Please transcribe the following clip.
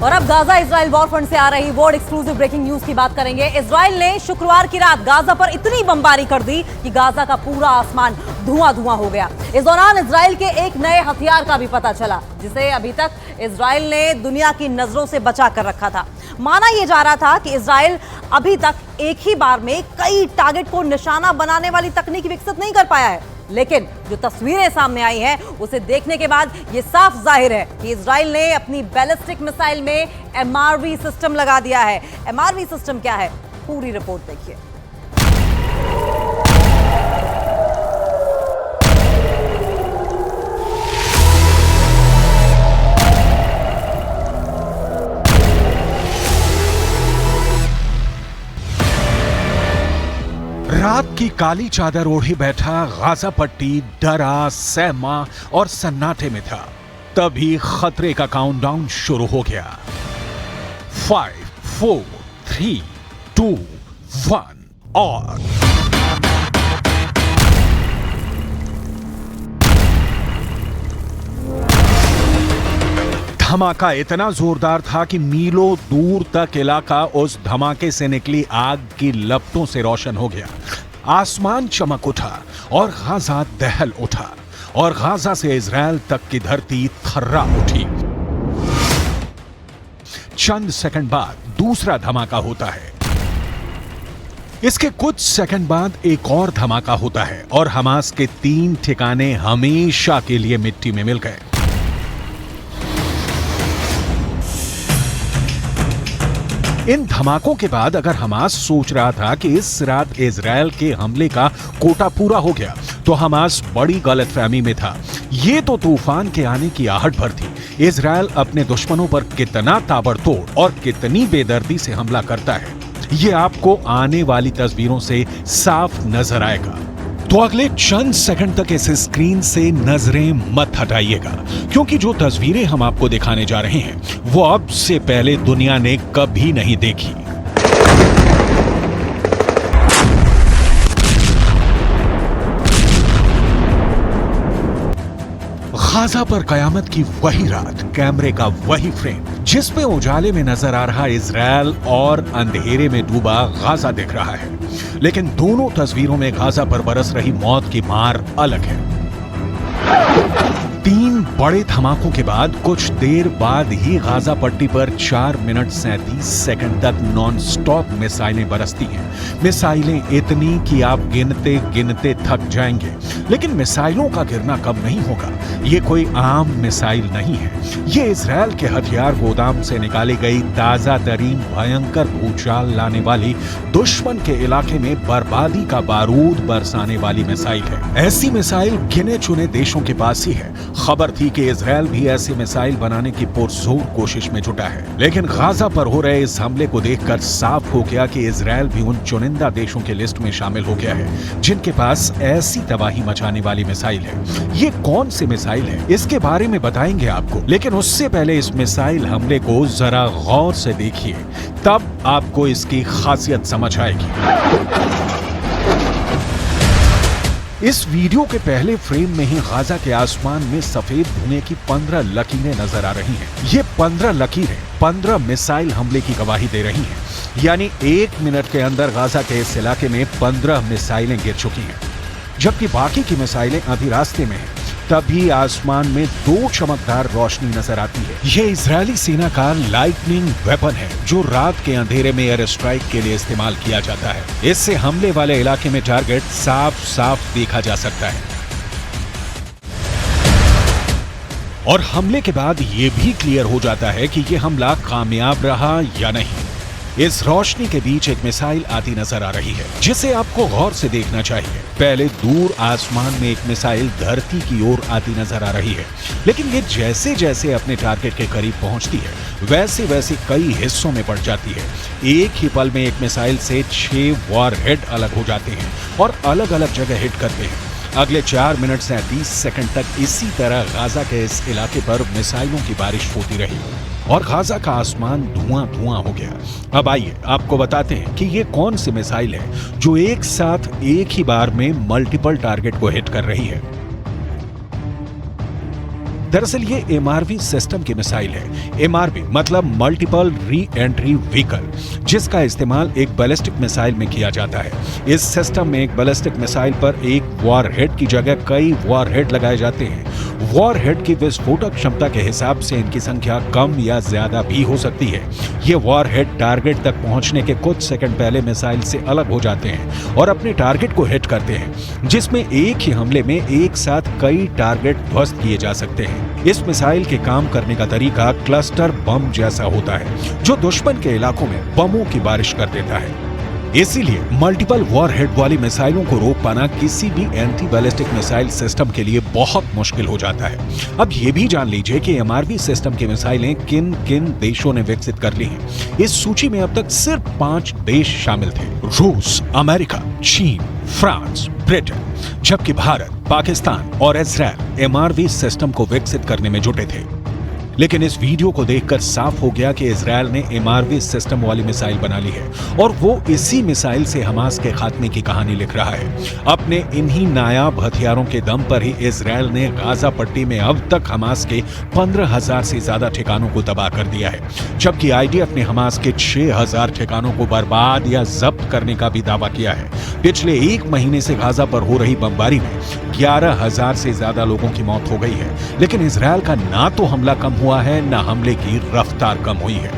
और अब Gaza Israel war front से आ रही वर्ल्ड एक्सक्लूसिव ब्रेकिंग न्यूज की बात करेंगे। इजराइल ने शुक्रवार की रात गाजा पर इतनी बमबारी कर दी कि गाजा का पूरा आसमान धुआं धुआं हो गया। इस दौरान इजराइल के एक नए हथियार का भी पता चला, जिसे अभी तक इजराइल ने दुनिया की नजरों से बचा कर रखा था। माना यह जा रहा था कि इजराइल अभी तक एक ही बार में कई टारगेट को निशाना बनाने वाली तकनीक विकसित नहीं कर पाया है, लेकिन जो तस्वीरें सामने आई हैं उसे देखने के बाद यह साफ जाहिर है कि इजराइल ने अपनी बैलिस्टिक मिसाइल में MRV सिस्टम लगा दिया है। MRV सिस्टम क्या है, पूरी रिपोर्ट देखिए। रात की काली चादर ओढ़े बैठा गाजा पट्टी डरा, सहमा और सन्नाटे में था। तभी खतरे का काउंटडाउन शुरू हो गया। 5, 4, 3, 2, 1 और धमाका इतना जोरदार था कि मीलों दूर तक इलाका उस धमाके से निकली आग की लपटों से रोशन हो गया। आसमान चमक उठा और गाजा दहल उठा और गाजा से इजराइल तक की धरती थर्रा उठी। चंद सेकंड बाद दूसरा धमाका होता है। इसके कुछ सेकंड बाद एक और धमाका होता है और हमास के 3 ठिकाने हमेशा के लिए मिट्टी में मिल गए। इन धमाकों के बाद अगर हमास सोच रहा था कि इस रात इजराइल के हमले का कोटा पूरा हो गया, तो हमास बड़ी गलतफहमी में था। ये तो तूफान के आने की आहट भर थी। इजराइल अपने दुश्मनों पर कितना ताबड़तोड़ और कितनी बेदर्दी से हमला करता है, ये आपको आने वाली तस्वीरों से साफ नजर आएगा। तो अगले चंद सेकंड तक इस स्क्रीन से नजरें मत हटाइएगा, क्योंकि जो तस्वीरें हम आपको दिखाने जा रहे हैं वो अब से पहले दुनिया ने कभी नहीं देखी। गाजा पर कयामत की वही रात, कैमरे का वही फ्रेम जिसमें उजाले में नजर आ रहा इजराइल और अंधेरे में डूबा गाजा दिख रहा है, लेकिन दोनों तस्वीरों में गाजा पर बरस रही मौत की मार अलग है। 3 बड़े धमाकों के बाद कुछ देर बाद ही गाजा पट्टी पर 4 मिनट 37 सेकंड तक नॉन स्टॉप मिसाइलें बरसती हैं। मिसाइलें इतनी कि आप गिनते गिनते थक जाएंगे, लेकिन मिसाइलों का गिरना कम नहीं होगा। ये कोई आम मिसाइल नहीं है, ये इजराइल के हथियार गोदाम से निकाली गई ताजा तरीन भयंकर भूचाल लाने वाली, दुश्मन के इलाके में बर्बादी का बारूद बरसाने वाली मिसाइल है। ऐसी मिसाइल गिने चुने देशों के पास ही है। खबर थी कि इजराइल भी ऐसी मिसाइल बनाने की पुरजोर कोशिश में जुटा है, लेकिन गाजा पर हो रहे इस हमले को देखकर साफ हो गया कि इजराइल भी उन चुनिंदा देशों के लिस्ट में शामिल हो गया है जिनके पास ऐसी तबाही मचाने वाली मिसाइल है। ये कौन सी मिसाइल है, इसके बारे में बताएंगे आपको, लेकिन उससे पहले इस मिसाइल हमले को जरा गौर से देखिए, तब आपको इसकी खासियत समझ आएगी। इस वीडियो के पहले फ्रेम में ही गाजा के आसमान में सफेद धुएं की 15 लकीरें नजर आ रही हैं। ये 15 लकीरें 15 मिसाइल हमले की गवाही दे रही हैं, यानी 1 मिनट के अंदर गाजा के इस इलाके में 15 मिसाइलें गिर चुकी हैं, जबकि बाकी की मिसाइलें अभी रास्ते में हैं। तभी आसमान में 2 चमकदार रोशनी नजर आती है। यह इजरायली सेना का लाइटनिंग वेपन है, जो रात के अंधेरे में एयर स्ट्राइक के लिए इस्तेमाल किया जाता है। इससे हमले वाले इलाके में टारगेट साफ साफ देखा जा सकता है और हमले के बाद यह भी क्लियर हो जाता है कि यह हमला कामयाब रहा या नहीं। इस रोशनी के बीच एक मिसाइल आती नजर आ रही है, जिसे आपको गौर से देखना चाहिए। पहले दूर आसमान में एक मिसाइल धरती की ओर आती नजर आ रही है, लेकिन ये जैसे जैसे अपने टारगेट के करीब पहुंचती है, वैसे वैसे कई हिस्सों में बढ़ जाती है। एक ही पल में एक मिसाइल से 6 वॉरहेड अलग हो जाते हैं और अलग अलग जगह हिट करते हैं। अगले 4 मिनट 37 सेकंड तक इसी तरह गाजा के इस इलाके पर मिसाइलों की बारिश होती रही और गाजा का आसमान धुआं धुआं हो गया। अब आइए आपको बताते हैं कि ये कौन सी मिसाइल है जो एक साथ एक ही बार में मल्टीपल टारगेट को हिट कर रही है। दरअसल ये MRV सिस्टम की मिसाइल है। MRV मतलब मल्टीपल री एंट्री व्हीकल, जिसका इस्तेमाल एक बैलिस्टिक मिसाइल में किया जाता है। इस सिस्टम में एक बैलिस्टिक मिसाइल पर एक वॉरहेड की जगह कई वॉरहेड लगाए जाते हैं। वॉरहेड की विस्फोटक क्षमता के हिसाब से इनकी संख्या कम या ज्यादा भी हो सकती है। ये वॉरहेड टारगेट तक पहुंचने के कुछ सेकंड पहले मिसाइल से अलग हो जाते हैं और अपने टारगेट को हिट करते हैं, जिसमें एक ही हमले में एक साथ कई टारगेट ध्वस्त किए जा सकते हैं। इस मिसाइल के काम करने का तरीका क्लस्टर बम जैसा होता है, जो दुश्मन के इलाकों में बमों की बारिश कर देता है। इसीलिए मल्टीपल वॉरहेड वाली मिसाइलों को रोक पाना किसी भी एंटी बैलिस्टिक मिसाइल सिस्टम के लिए बहुत मुश्किल हो जाता है। अब ये भी जान लीजिए कि MRV सिस्टम की मिसाइलें किन किन देशों ने विकसित कर ली हैं। इस सूची में अब तक सिर्फ 5 देश शामिल थे: रूस, अमेरिका, चीन, फ्रांस, ब्रिटेन, जबकि भारत, पाकिस्तान और इजराइल MRV सिस्टम को विकसित करने में जुटे थे। लेकिन इस वीडियो को देखकर साफ हो गया कि इजराइल ने MRV सिस्टम वाली मिसाइल बना ली है और वो इसी मिसाइल से हमास के खात्मे की कहानी लिख रहा है। अपने इन्हीं नायाब हथियारों के दम पर ही इजराइल ने गाजा पट्टी में अब तक हमास के 15,000 से ज्यादा ठिकानों को तबाह कर दिया है, जबकि IDF ने हमास के 6,000 ठिकानों को बर्बाद या जब्त करने का भी दावा किया है। पिछले 1 महीने से गाजा पर हो रही बमबारी में 11,000 से ज्यादा लोगों की मौत हो गई है, लेकिन इजराइल का ना तो हमला कम हुआ है, ना हमले की रफ्तार कम हुई है।